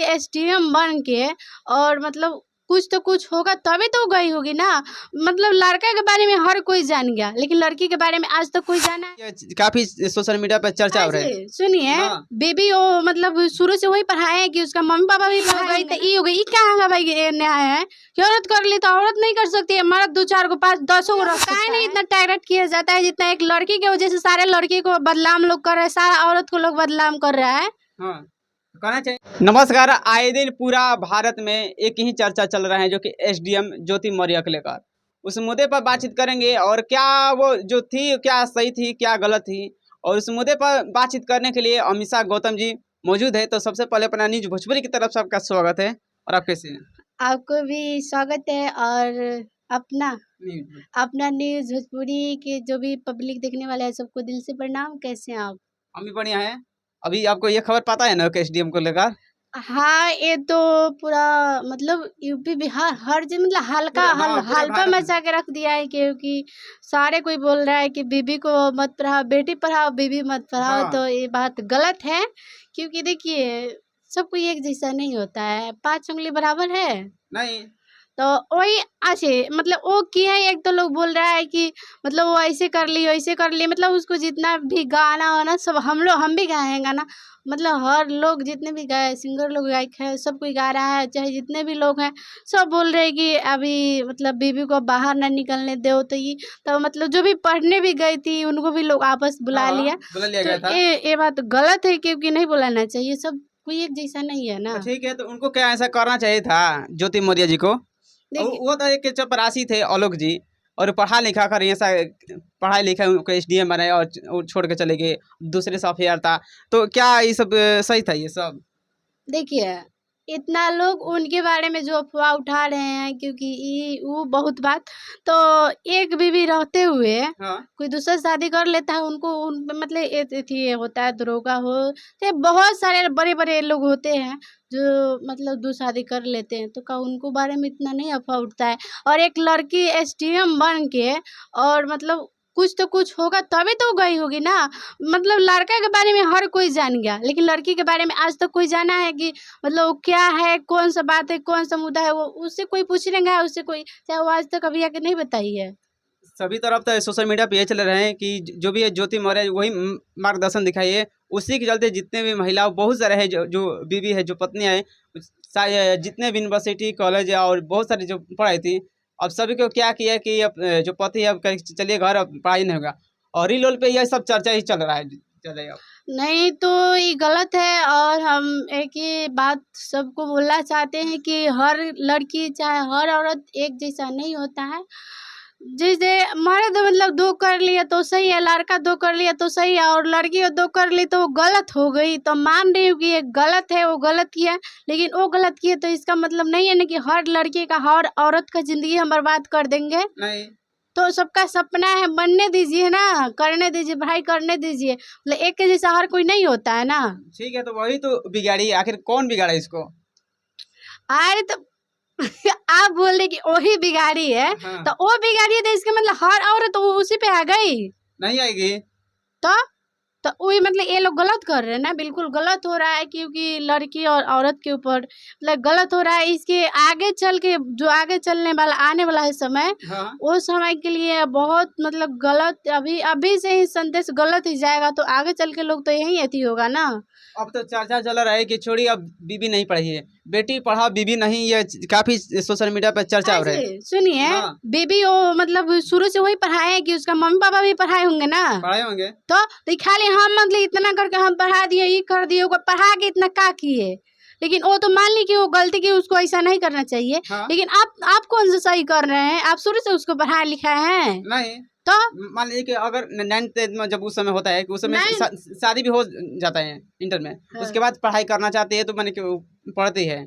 के एसडीएम बन के और मतलब कुछ तो कुछ होगा तभी तो गई होगी ना। मतलब लड़का के बारे में हर कोई जान गया, लेकिन लड़की के बारे में आज तक कोई जाना है? काफी सोशल मीडिया पर चर्चा हो रहा है। सुनिए, हाँ। बेबी वो मतलब शुरू से वही पढ़ाया है कि उसका मम्मी पापा भी हो गई तो ये हो गई। क्या है भाई न्याय है कि औरत कर ली तो औरत नहीं कर सकती है? मर्द 2-4 को 5-10 को रखता है। नहीं इतना टारगेट किया जाता है जितना एक लड़की की वजह से सारे लड़की को बदनाम लोग कर रहे हैं, सारा औरत को लोग बदनाम कर रहा है। हाँ, कहना चाहिए। नमस्कार, आए दिन पूरा भारत में एक ही चर्चा चल रहा है जो कि एसडीएम ज्योति मौर्य को लेकर। उस मुद्दे पर बातचीत करेंगे और क्या वो जो थी क्या सही थी क्या गलत थी, और उस मुद्दे पर बातचीत करने के लिए अमीषा गौतम जी मौजूद है। तो सबसे पहले अपना न्यूज भोजपुरी की तरफ से आपका स्वागत है। और आप कैसे हैं? आपको भी स्वागत है। और अपना न्यूज भोजपुरी के जो भी पब्लिक देखने वाले हैं सबको दिल से प्रणाम। कैसे हैं आप? हम भी बढ़िया हैं। अभी आपको ये खबर पता है ना कि एसडीएम को लेकर? हाँ, ये तो पूरा मतलब यूपी बिहार हर जगह मतलब पूरे हल्का भारत में। मचा के रख दिया है, क्योंकि सारे कोई बोल रहा है कि बीबी को मत पढ़ाओ, बेटी पढ़ाओ बीबी मत पढ़ाओ। हाँ। तो ये बात गलत है, क्योंकि देखिए सब कोई एक जैसा नहीं होता है। 5 उंगली बराबर है नहीं। तो वही अच्छे मतलब वो किया है। एक तो लोग बोल रहा है कि मतलब वो ऐसे कर ली वैसे कर ली, मतलब उसको जितना भी गाना वाना सब हम भी गाए हैं गाना। मतलब हर लोग जितने भी गाए सिंगर लोग गायक है सब कोई गा रहा है, चाहे जितने भी लोग हैं सब बोल रहे हैं कि अभी मतलब बीबी को बाहर ना निकलने दो। तो ये तो मतलब जो भी पढ़ने भी गई थी उनको भी लोग आपस बुला लिया। बुला लिया तो गया था। ये बात गलत है, क्योंकि नहीं बुलाना चाहिए। सब कोई एक जैसा नहीं है ना। तो ठीक है, तो उनको क्या ऐसा करना चाहिए था ज्योति मौर्य जी को? वो तो एक चपरासी थे आलोक जी, और पढ़ा लिखा कर ऐसा पढ़ाई लिखा उनको एसडीएम बनाए और छोड़ के चले गए। दूसरे से अफेयर था, तो क्या ये सब सही था ये सब? देखिए इतना लोग उनके बारे में जो अफवाह उठा रहे हैं, क्योंकि ये वो बहुत बात तो एक बीवी रहते हुए हाँ। कोई दूसरा शादी कर लेता है उनको उन पे मतलब ये होता है दरोगा हो चाहे बहुत सारे बड़े बड़े लोग होते हैं जो मतलब दो शादी कर लेते हैं। तो का उनको बारे में इतना नहीं अफवाह उठता है? और एक लड़की एसडीएम बन के और मतलब कुछ तो कुछ होगा तभी तो गई होगी ना। मतलब लड़का के बारे में हर कोई जान गया, लेकिन लड़की के बारे में आज तक कोई जाना है कि मतलब वो क्या है, कौन सा बात है, कौन सा मुद्दा है, वो उससे कोई पूछ लेंगे उससे कोई, चाहे वो आज तक अभी आके नहीं बताई है। सभी तरफ तो सोशल मीडिया पे ये चल रहे हैं कि जो भी है ज्योति मौर्य वही मार्गदर्शन दिखाइए। उसी के चलते जितने भी महिला बहुत सारे हैं जो बीवी है जो पत्नियां हैं, जितने भी यूनिवर्सिटी कॉलेज और बहुत सारी जो पढ़ाई थी, अब सभी को क्या किया कि अब जो पति है अब चलिए घर, अब पढ़ाई नहीं होगा। और रील पे यह सब चर्चा ही चल रहा है, चल रहा है अब। नहीं तो ये गलत है। और हम एक ही बात सबको बोलना चाहते हैं कि हर लड़की चाहे हर औरत एक जैसा नहीं होता है। जैसे मर्द मतलब 2 कर लिया तो सही है, लड़का 2 कर लिया तो सही है, और लड़की 2 कर ली तो वो गलत हो गई। तो मान रही हूँ कि ये गलत है, वो गलत किया, लेकिन वो गलत किया तो इसका मतलब नहीं है ना कि हर लड़की का हर औरत का जिंदगी हम बर्बाद कर देंगे। नहीं। तो सबका सपना है, बनने दीजिए ना, करने दीजिए, पढ़ाई करने दीजिए। मतलब एक के जैसा हर कोई नहीं होता है ना। ठीक है, तो वही तो बिगाड़ी, आखिर कौन बिगाड़ा इसको? अरे तो आप बोल रहे कि वही बिगाड़ी है। हाँ। तो वो बिगाड़ी है तो इसका मतलब हर औरत वो उसी पे आ गई। नहीं आएगी। तो तो वही मतलब ये लोग गलत कर रहे हैं ना, बिल्कुल गलत हो रहा है, क्योंकि लड़की और औरत के ऊपर मतलब गलत हो रहा है। इसके आगे चल के जो आगे चलने वाला आने वाला है समय, हाँ। वो समय के लिए बहुत मतलब गलत, अभी अभी से ही संदेश गलत ही जाएगा तो आगे चल के लोग तो यही अति होगा ना। अब तो चर्चा चल रहा है कि छोड़ी अब बीबी नहीं पढ़ी है, बेटी पढ़ाओ बीबी नहीं, ये काफी सोशल मीडिया पर चर्चा हो रहा है। सुनिए, हाँ। बेबी वो मतलब शुरू से वही पढ़ाए हैं कि उसका मम्मी पापा भी पढ़ाए होंगे ना। पढ़ाए होंगे। तो खाली हम मतलब इतना करके हम पढ़ा दिए, ये कर दिए, वो पढ़ा के इतना का किए। लेकिन वो तो मान ली कि वो गलती की, उसको ऐसा नहीं करना चाहिए। हाँ। लेकिन आप कौन सा सही कर रहे हैं? आप शुरू से उसको पढ़ाया लिखाया है नहीं। तो मान लीजिए कि अगर 9th में जब उस समय होता है कि उस समय शादी भी हो जाता है इंटर में, हाँ। उसके बाद पढ़ाई करना चाहती है तो मैंने पढ़ती है।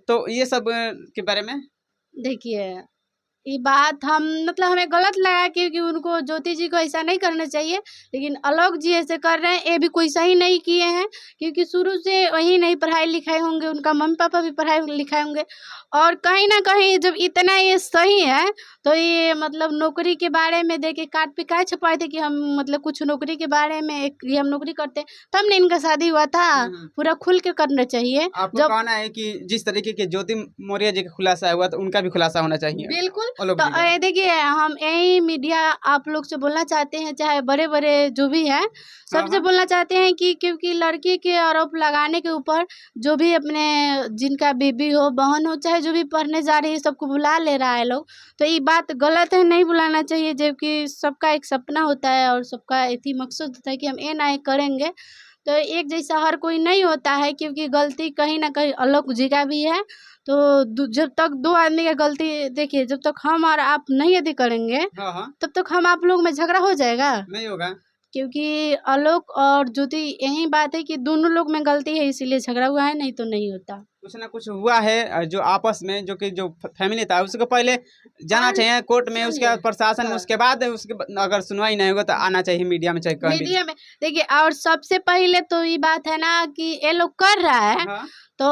तो ये सब के बारे में देखिए ये बात हम मतलब हमें गलत लगा क्योंकि उनको ज्योति जी को ऐसा नहीं करना चाहिए, लेकिन आलोक जी ऐसे कर रहे हैं, ये भी कोई सही नहीं किए हैं क्योंकि शुरू से वही नहीं पढ़ाई लिखाई होंगे, उनका मम्मी पापा भी पढ़ाई लिखाई होंगे। और कहीं ना कहीं जब इतना ये सही है तो ये मतलब नौकरी के बारे में देखे काट पे काय छपाए थे कि हम मतलब कुछ नौकरी के बारे में ये हम नौकरी करते हैं, तब नहीं इनका शादी हुआ था। पूरा खुल के करना चाहिए। आपको कहना है कि जिस तरीके के ज्योति मौर्य जी का खुलासा हुआ तो उनका भी खुलासा होना चाहिए। बिल्कुल। आलोक तो जी का। ये देखिए हम यही मीडिया आप लोग से बोलना चाहते हैं, चाहे बड़े बड़े जो भी हैं सबसे बोलना चाहते हैं कि क्योंकि लड़की के आरोप लगाने के ऊपर जो भी अपने जिनका बीबी हो बहन हो चाहे जो भी पढ़ने जा रही है सबको बुला ले रहा है लोग, तो ये बात गलत है, नहीं बुलाना चाहिए। जबकि सबका एक सपना होता है और सबका एक ही मकसद होता है कि हम ये ना ये करेंगे। तो एक जैसा हर कोई नहीं होता है क्योंकि गलती कहीं ना कहीं आलोक जी का भी है। तो जब तक दो आदमी का गलती देखिए, जब तक हम और आप नहीं यदि करेंगे हाँ तब तक हम आप लोग में झगड़ा हो जाएगा, नहीं होगा। क्योंकि आलोक और ज्योति यही बात है कि दोनों लोग में गलती है इसीलिए झगड़ा हुआ है, नहीं तो नहीं होता। कुछ ना कुछ हुआ है जो आपस में जो कि जो फैमिली था उसको पहले जाना चाहिए कोर्ट में, उसके बाद प्रशासन में, उसके बाद अगर सुनवाई नहीं होगा तो आना चाहिए मीडिया में, चाहे कहीं भी। मीडिया में देखिए, और सबसे पहले तो ये बात है ना कि ये लोग कर रहा है हाँ। तो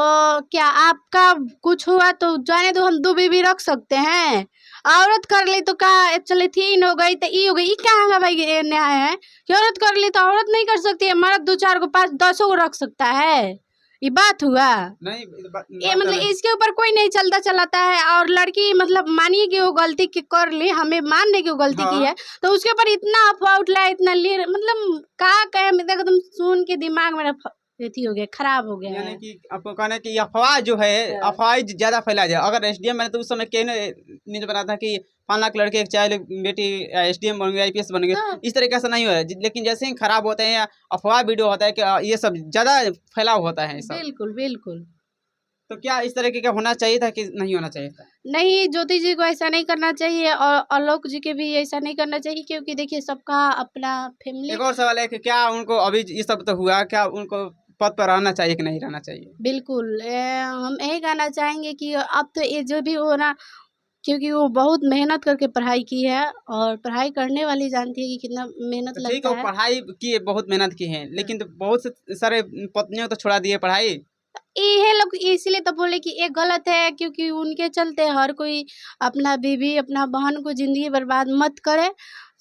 क्या आपका कुछ हुआ तो जाने दो, हम दो बीबी रख सकते हैं। औरत कर ली तो का चले 3 हो गई तो ई हो गई, ई कहाँ का भाई ये न्याय है कि औरत कर ली तो औरत नहीं कर सकती है, मर्द 2 4 को 5 10 को रख सकता है। ये बात हुआ नहीं ये मतलब इसके ऊपर कोई नहीं चलता चलाता है। और लड़की मतलब मानिए कि वो गलती की कर ली, हमें मान ले कि वो गलती की है, तो उसके ऊपर इतना अफवाह उठला, इतना ले मतलब क्या कहे, मतलब एकदम सुन के दिमाग मेरा एथी हो गया, खराब हो गया यानी है। कि आपको कहना है कि अफवाह जो है अफवाह ज्यादा फैला जाए। अगर एसडीएम मैंने तो उस समय कहने न्यूज बना था कि 5 लाख लड़के एक चाहे बेटी एसडीएम बन गए, आईपीएस बन गए, इस तरीके से नहीं हो रहा है। लेकिन जैसे ही खराब होते हैं या अफवाह वीडियो होता है कि ये सब ज्यादा फैलाव होता है सब। बिल्कुल बिल्कुल। तो क्या इस तरीके का होना चाहिए था कि नहीं होना चाहिए था? नहीं, ज्योति जी को ऐसा नहीं करना चाहिए और आलोक जी के भी ऐसा नहीं करना चाहिए क्योंकि देखिए सबका अपना फैमिली। एक और सवाल है कि क्या उनको अभी ये सब तो हुआ, क्या उनको पद पर रहना चाहिए कि नहीं रहना चाहिए? बिल्कुल हम यही कहना चाहेंगे कि अब तो ये जो भी हो ना, क्योंकि वो बहुत मेहनत करके पढ़ाई की है और पढ़ाई करने वाली जानती है कि कितना मेहनत तो ठीक है, लगता वो है। पढ़ाई की है, बहुत मेहनत की है, लेकिन तो बहुत से सारे पत्नियों को तो छुड़ा दिए पढ़ाई। ये लोग इसलिए तो बोले कि ये गलत है क्योंकि उनके चलते हर कोई अपना बीवी अपना बहन को जिंदगी बर्बाद मत करे।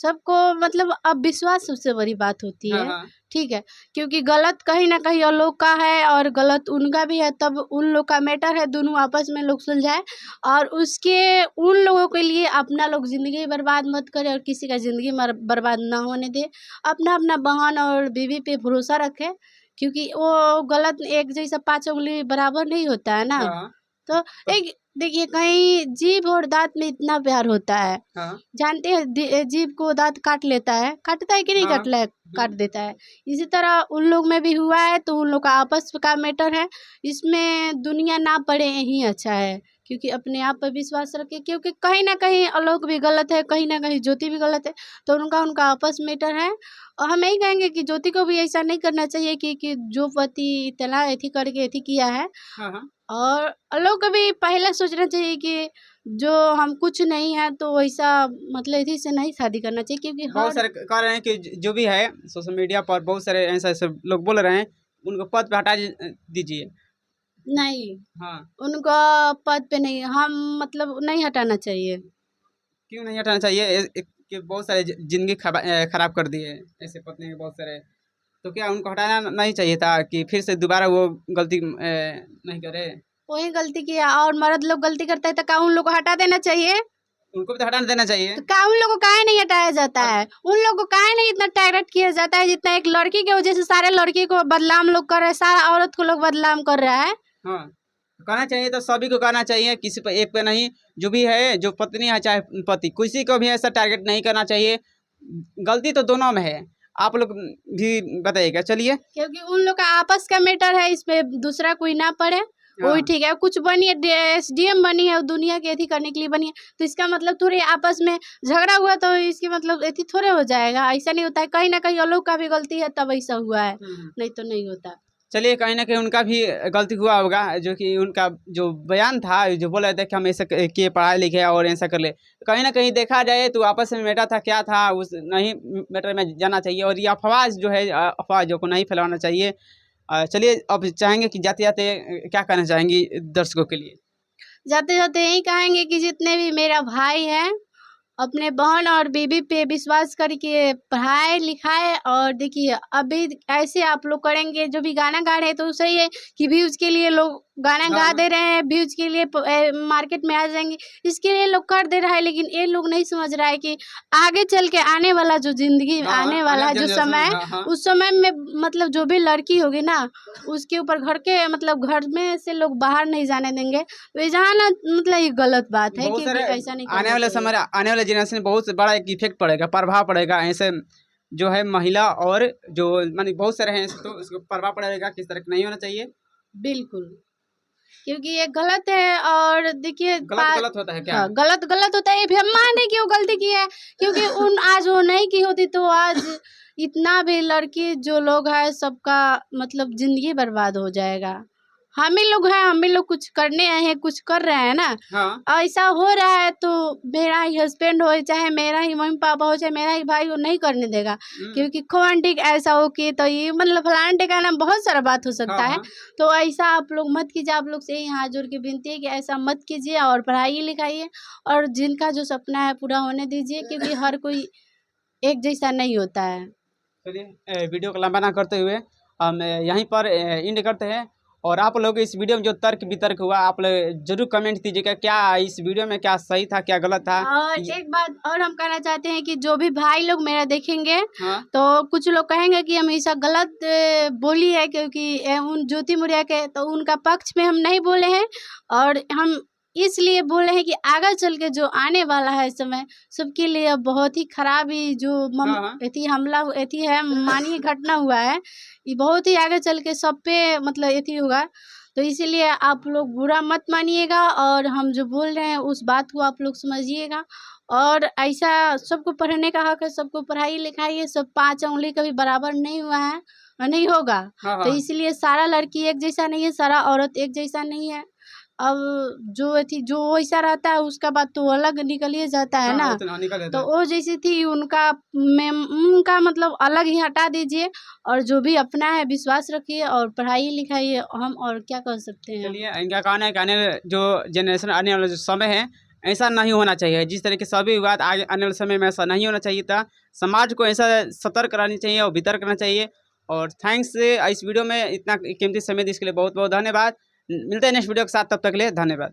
सबको मतलब अब विश्वास सबसे बड़ी बात होती हाँ है। हाँ। ठीक है, क्योंकि गलत कहीं ना कहीं आलोक का है और गलत उनका भी है, तब उन लोग का मैटर है, दोनों आपस में लोग सुलझाए और उसके उन लोगों के लिए अपना लोग ज़िंदगी बर्बाद मत करे और किसी का ज़िंदगी बर्बाद ना होने दे। अपना अपना बहन और बीवी पे भरोसा रखे क्योंकि वो गलत एक जैसा 5 उंगली बराबर नहीं होता है ना। हाँ तो एक देखिए कहीं जीभ और दांत में इतना प्यार होता है, हाँ जानते हैं जीभ को दांत काट लेता है, काटता है कि नहीं हाँ। काटला है, काट देता है। इसी तरह उन लोग में भी हुआ है तो उन लोग का आपस का मैटर है, इसमें दुनिया ना पड़े यही अच्छा है क्योंकि अपने आप पर विश्वास रखे क्योंकि कहीं ना कहीं आलोक भी गलत है, कहीं ना कहीं ज्योति भी गलत है, तो उनका आपस मैटर है। और हम यही कहेंगे कि ज्योति को भी ऐसा नहीं करना चाहिए कि जो पति इतना एथी करके एथी किया है। हाँ हाँ। और लोग को भी पहले सोचना चाहिए कि जो हम कुछ नहीं है तो वैसा मतलब इसी से नहीं शादी करना चाहिए क्योंकि बहुत सारे कह रहे हैं कि जो भी है सोशल मीडिया पर बहुत सारे ऐसे ऐसे लोग बोल रहे हैं उनको पद पे हटा दीजिए। नहीं, हाँ। उनको पद पे नहीं, हम मतलब नहीं हटाना चाहिए। क्यों नहीं हटाना चाहिए? कि बहुत सारे जिंदगी खराब कर दिए ऐसे पत्नी के बहुत सारे, तो क्या उनको हटाना नहीं चाहिए था कि फिर से दोबारा वो गलती नहीं करे? वही गलती किया और मर्द लोग गलती करता है तो क्या उन लोग को हटा देना चाहिए? उनको भी तो हटाना देना चाहिए। तो क्या उन लोग को काहे नहीं हटाया जाता है? उन लोग को काहे नहीं इतना टारगेट किया जाता है जितना एक लड़की की वजह से सारे लड़की को बदनाम लोग कर रहे हैं, सारा औरत को लोग बदनाम कर रहा है। हाँ, कहना चाहिए तो सभी को कहना चाहिए, किसी पर एक पे नहीं। जो भी है, जो पत्नी है चाहे पति, किसी को भी ऐसा टारगेट नहीं करना चाहिए। गलती तो दोनों में है, आप लोग भी बताइएगा। चलिए, क्योंकि उन लोग का आपस का मैटर है, इस पे दूसरा कोई ना पड़े। वही ठीक है, कुछ बनी है एसडीएम बनी है दुनिया की एथी करने के लिए बनी है, तो इसका मतलब थोड़ी आपस में झगड़ा हुआ तो इसकी मतलब एथी थोड़े हो जाएगा। ऐसा नहीं होता है, कहीं ना कहीं आलोक का भी गलती है तब ऐसा हुआ है, नहीं तो नहीं होता। चलिए, कहीं ना कहीं उनका भी गलती हुआ होगा, जो कि उनका जो बयान था, जो बोल रहे थे कि हम ऐसा किए, पढ़ाई लिखे और ऐसा कर ले, कहीं ना कहीं देखा जाए तो आपस में मैटर था, क्या था उस नहीं मैटर में जाना चाहिए, और ये अफवाह जो है, अफवाह को नहीं फैलाना चाहिए। चलिए, अब चाहेंगे कि जाते जाते क्या कहना चाहेंगी दर्शकों के लिए? जाते जाते यही कहेंगे कि जितने भी मेरा भाई है, अपने बहन और बीबी पे विश्वास करके पढ़ाए लिखाए। और देखिए, अभी ऐसे आप लोग करेंगे, जो भी गाना गा रहे हैं तो सही है कि व्यूज के लिए लोग गाना गा हाँ, दे रहे हैं, व्यूज के लिए मार्केट में आ जाएंगे, इसके लिए लोग कर दे रहा है। लेकिन ये लोग नहीं समझ रहा है कि आगे चल के आने वाला जो जिंदगी हाँ, आने वाला है, जो जनरेशन, समय है, हाँ, हाँ। उस समय में मतलब जो भी लड़की होगी ना, उसके ऊपर घर के मतलब घर में से लोग बाहर नहीं जाने देंगे। तो ये जाना मतलब ये गलत बात है, बहुत क्योंकि सारे ऐसा नहीं आने करना वाले चाहिए। समय, आने वाले जनरेशन में बहुत बड़ा एक इफेक्ट पड़ेगा, प्रभाव पड़ेगा ऐसे, जो है महिला और जो मानी बहुत सारे हैं ऐसे, तो उसको प्रभाव पड़ेगा, किस तरह का नहीं होना चाहिए। बिल्कुल, क्योंकि ये गलत है। और देखिए गलत गलत होता है क्या? हाँ, गलत गलत होता है। ये भी हम माने कि वो गलती की है, क्योंकि उन आज वो नहीं की होती तो आज इतना भी लड़की जो लोग है सबका मतलब जिंदगी बर्बाद हो जाएगा। हम ही लोग हैं, हम ही लोग कुछ करने आए हैं, कुछ कर रहे हैं ना। हाँ, ऐसा हो रहा है तो मेरा ही हस्बैंड हो, चाहे मेरा ही मम्मी पापा हो, चाहे मेरा ही भाई हो, नहीं करने देगा। क्योंकि क्वांटिक ऐसा हो कि तो ये मतलब फलाने ठिकाना बहुत सारा बात हो सकता हाँ, है। हाँ। तो ऐसा आप लोग मत कीजिए। आप लोग से यही हाथ जोड़ के विनती है कि ऐसा मत कीजिए और पढ़ाइए लिखाइए, और जिनका जो सपना है पूरा होने दीजिए, क्योंकि हर कोई एक जैसा नहीं होता है। चलिए, वीडियो को लंबा ना करते हुए हम यहीं पर एंड करते हैं। और आप लोग इस वीडियो में जो तर्क वितर्क हुआ, आप लोग जरूर कमेंट कीजिएगा, क्या इस वीडियो में क्या सही था, क्या गलत था। और एक बात और हम कहना चाहते हैं कि जो भी भाई लोग मेरा देखेंगे, हाँ, तो कुछ लोग कहेंगे कि हमेशा गलत बोली है, क्योंकि उन ज्योति मौर्य के तो उनका पक्ष में हम नहीं बोले हैं। और हम इसलिए बोले हैं कि आगे चल के जो आने वाला है समय, सबके लिए अब बहुत ही खराब ही जो हाँ, हाँ। एथी हमला एथी है, माननीय घटना हुआ है, ये बहुत ही आगे चल के सब पे मतलब एथी होगा। तो इसीलिए आप लोग बुरा मत मानिएगा, और हम जो बोल रहे हैं उस बात को आप लोग समझिएगा। और ऐसा सबको पढ़ने का हक है, सबको पढ़ाई लिखाई है, सब 5 उँगली कभी बराबर नहीं हुआ है और नहीं होगा। हाँ, तो हाँ। इसलिए सारा लड़की एक जैसा नहीं है, सारा औरत एक जैसा नहीं है। अब जो थी जो वैसा रहता है उसका बात तो अलग निकल ही जाता है हाँ, ना। वो तो निकल जाता तो है। वो जैसी थी उनका में उनका मतलब अलग ही हटा दीजिए, और जो भी अपना है विश्वास रखिए और पढ़ाई लिखाई, हम और क्या कर सकते हैं। चलिए, इनका कहना है कि आने वाले जो जनरेशन, आने वाला जो समय है, ऐसा नहीं होना चाहिए। जिस तरह के सभी विवाद आगे आने वाले समय में ऐसा नहीं होना चाहिए था। समाज को ऐसा सतर्क रहनी चाहिए और वितर्क करना चाहिए। और थैंक्स, इस वीडियो में इतना कीमती समय दी इसके लिए बहुत बहुत धन्यवाद। मिलते हैं नेक्स्ट वीडियो के साथ, तब तक के लिए धन्यवाद।